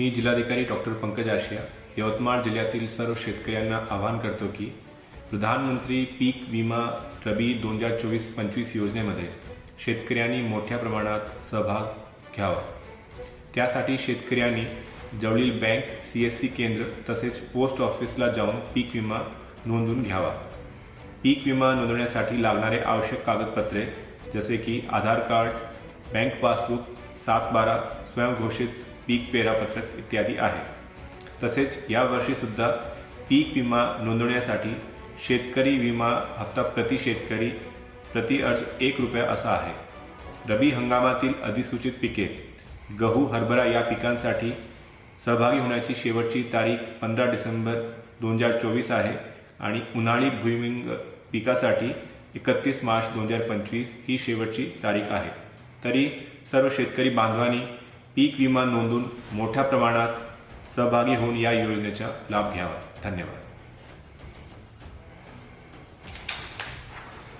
मी जिल्हाधिकारी डॉक्टर पंकज आशिया यवतमाळ जिल्ह्यातील सर्व शेतकऱ्यांना आवाहन करतो की प्रधानमंत्री पीक विमा रबी 2024-25 योजनेमध्ये शेतकऱ्यांनी मोठ्या प्रमाणात सहभाग घ्यावा। त्यासाठी शेतकऱ्यांनी जवळील बँक, CSC केंद्र तसेच पोस्ट ऑफिसला जाऊन पीक विमा नोंदवून घ्यावा। पीक विमा नोंदवण्यासाठी लागणारे आवश्यक कागदपत्रे जसे की आधार कार्ड, बँक पासबुक, 7/12 स्वयंघोषित पीक पेरापत्रक इत्यादी आहे। तसेच यावर्षी सुद्धा पीक विमा नोंदवण्यासाठी शेतकरी विमा हप्ता प्रति शेतकरी प्रति अर्ज ₹1 असा आहे। रबी हंगामातील अधिसूचित पिके गहू, हरभरा या पिकांसाठी सहभागी होण्याची शेवटची तारीख 15 डिसेंबर 2024 आहे आणि उन्हाळी भुईमुग पिकासाठी 31 मार्च 2025 ही शेवटची तारीख आहे। तरी सर्व शेतकरी बांधवांनी पीक विमा नोंदवून मोठ्या प्रमाणात सहभागी होऊन या योजनेचा लाभ घ्यावा। धन्यवाद।